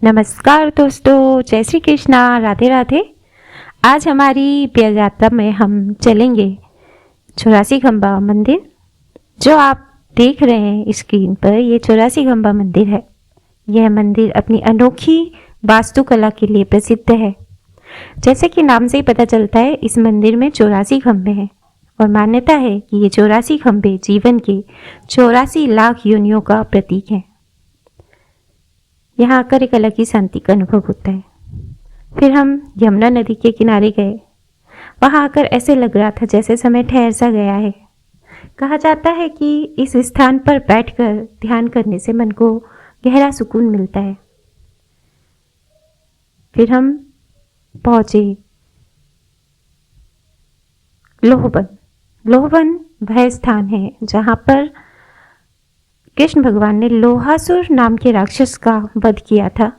नमस्कार दोस्तों, जय श्री कृष्णा, राधे राधे। आज हमारी प्रिय यात्रा में हम चलेंगे 84 खंबा मंदिर। जो आप देख रहे हैं स्क्रीन पर, ये 84 खंबा मंदिर है। यह मंदिर अपनी अनोखी वास्तुकला के लिए प्रसिद्ध है। जैसे कि नाम से ही पता चलता है, इस मंदिर में 84 खंबे हैं और मान्यता है कि ये 84 खंबे जीवन के 84 लाख योनियों का प्रतीक है। यहाँ आकर एक अलग ही शांति का अनुभव होता है। फिर हम यमुना नदी के किनारे गए। वहाँ आकर ऐसे लग रहा था जैसे समय ठहर सा गया है। कहा जाता है कि इस स्थान पर बैठकर ध्यान करने से मन को गहरा सुकून मिलता है। फिर हम पहुँचे लोहवन। लोहवन वह स्थान है जहाँ पर कृष्ण भगवान ने लोहासुर नाम के राक्षस का वध किया था।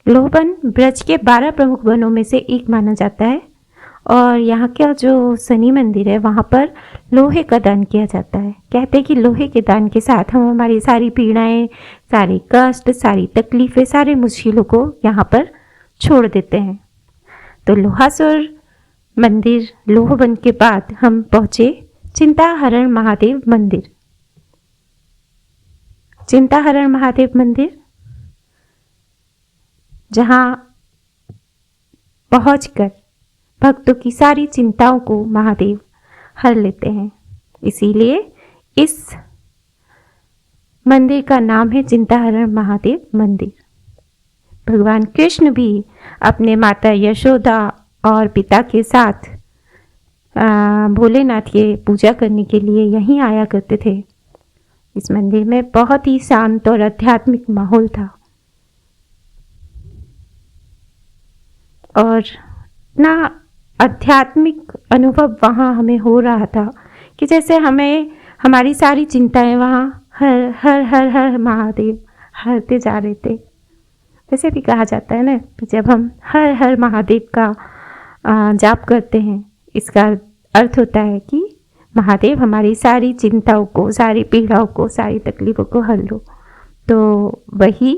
लोहवन ब्रज के 12 प्रमुख वनों में से एक माना जाता है और यहाँ का जो शनि मंदिर है वहाँ पर लोहे का दान किया जाता है। कहते हैं कि लोहे के दान के साथ हम हमारी सारी पीड़ाएं, सारे कष्ट, सारी तकलीफें, सारे मुश्किलों को यहाँ पर छोड़ देते हैं। तो लोहासुर मंदिर लोहवन के बाद हम पहुँचे चिंताहरण महादेव मंदिर। चिंताहरण महादेव मंदिर जहाँ पहुंचकर भक्तों की सारी चिंताओं को महादेव हर लेते हैं। इसीलिए इस मंदिर का नाम है चिंताहरण महादेव मंदिर। भगवान कृष्ण भी अपने माता यशोदा और पिता के साथ भोलेनाथ के पूजा करने के लिए यहीं आया करते थे। इस मंदिर में बहुत ही शांत और आध्यात्मिक माहौल था और इतना आध्यात्मिक अनुभव वहाँ हमें हो रहा था कि जैसे हमें हमारी सारी चिंताएं वहाँ हर हर हर हर महादेव हरते जा रहे थे। वैसे भी कहा जाता है ना कि जब हम हर हर महादेव का जाप करते हैं, इसका अर्थ होता है कि महादेव हमारी सारी चिंताओं को, सारी पीड़ाओं को, सारी तकलीफों को हल लो। तो वही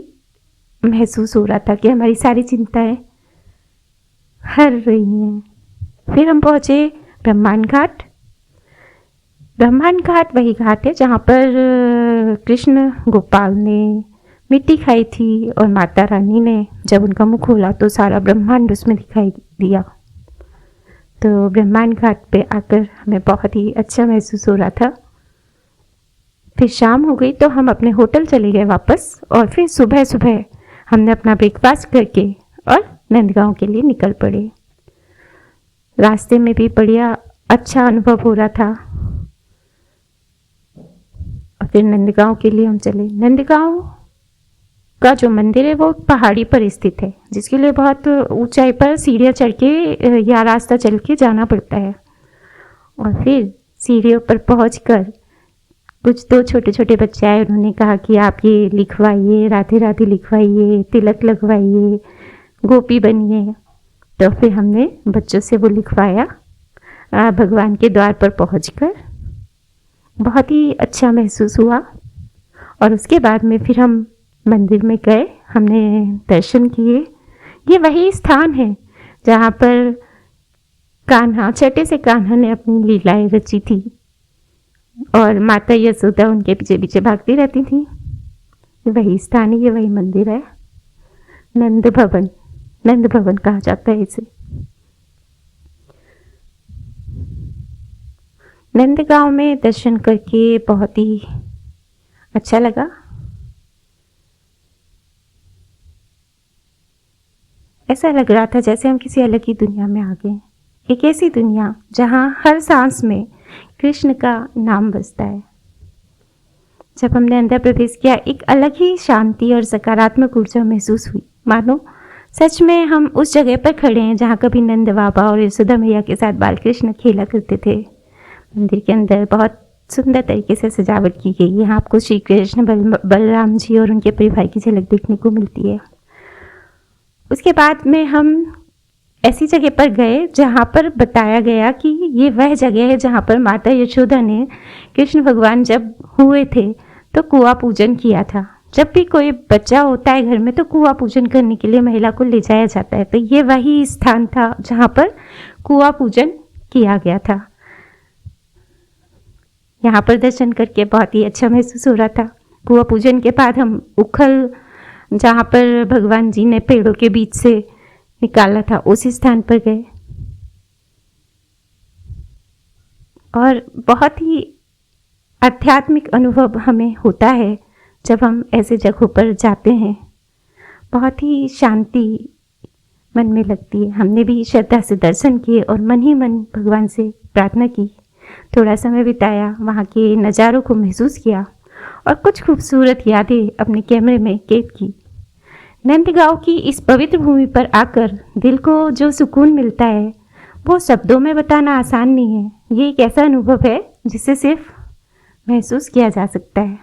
महसूस हो रहा था कि हमारी सारी चिंताएं हर रही हैं। फिर हम पहुँचे ब्रह्मांड घाट। ब्रह्मांड घाट वही घाट है जहाँ पर कृष्ण गोपाल ने मिट्टी खाई थी और माता रानी ने जब उनका मुंह खोला तो सारा ब्रह्मांड उसमें दिखाई दिया। तो ब्रह्मांड घाट पे आकर हमें बहुत ही अच्छा महसूस हो रहा था। फिर शाम हो गई तो हम अपने होटल चले गए वापस और फिर सुबह सुबह हमने अपना ब्रेकफास्ट करके और नंदगांव के लिए निकल पड़े। रास्ते में भी बढ़िया अच्छा अनुभव हो रहा था और फिर नंदगांव के लिए हम चले। नंदगांव का जो मंदिर है वो पहाड़ी पर स्थित है, जिसके लिए बहुत ऊंचाई पर सीढ़ियाँ चढ़ के या रास्ता चल के जाना पड़ता है। और फिर सीढ़ियों पर पहुंचकर कुछ दो छोटे छोटे बच्चे आए, उन्होंने कहा कि आप ये लिखवाइए, राधे राधे लिखवाइए, तिलक लगवाइए, गोपी बनिए। तो फिर हमने बच्चों से वो लिखवाया। भगवान के द्वार पर पहुंचकर बहुत ही अच्छा महसूस हुआ और उसके बाद में फिर हम मंदिर में गए, हमने दर्शन किए। ये वही स्थान है जहाँ पर कान्हा, छठे से कान्हा ने अपनी लीलाएं रची थी और माता यशोदा उनके पीछे पीछे भागती रहती थी। वही स्थान है, ये वही मंदिर है। नंद भवन, नंद भवन कहा जाता है इसे। नंदगांव में दर्शन करके बहुत ही अच्छा लगा। ऐसा लग रहा था जैसे हम किसी अलग ही दुनिया में आ गए। एक ऐसी दुनिया जहाँ हर सांस में कृष्ण का नाम बजता है। जब हमने अंदर प्रवेश किया, एक अलग ही शांति और सकारात्मक ऊर्जा महसूस हुई, मानो सच में हम उस जगह पर खड़े हैं जहाँ कभी नंद बाबा और यशोदा मैया के साथ बाल कृष्ण खेला करते थे। मंदिर के अंदर बहुत सुंदर तरीके से सजावट की गई है। यहाँ आपको श्री कृष्ण, बलराम जी और उनके परिवार की झलक देखने को मिलती है। उसके बाद में हम ऐसी जगह पर गए जहाँ पर बताया गया कि ये वह जगह है जहाँ पर माता यशोदा ने कृष्ण भगवान जब हुए थे तो कुआं पूजन किया था। जब भी कोई बच्चा होता है घर में तो कुआं पूजन करने के लिए महिला को ले जाया जाता है। तो ये वही स्थान था जहाँ पर कुआं पूजन किया गया था। यहाँ पर दर्शन करके बहुत ही अच्छा महसूस हो रहा था। कुआं पूजन के बाद हम उखल, जहाँ पर भगवान जी ने पेड़ों के बीच से निकाला था, उसी स्थान पर गए और बहुत ही आध्यात्मिक अनुभव हमें होता है जब हम ऐसे जगहों पर जाते हैं। बहुत ही शांति मन में लगती है। हमने भी श्रद्धा से दर्शन किए और मन ही मन भगवान से प्रार्थना की। थोड़ा समय बिताया, वहाँ के नज़ारों को महसूस किया और कुछ खूबसूरत यादें अपने कैमरे में कैद की। नंदगांव की इस पवित्र भूमि पर आकर दिल को जो सुकून मिलता है वो शब्दों में बताना आसान नहीं है। ये एक ऐसा अनुभव है जिसे सिर्फ महसूस किया जा सकता है।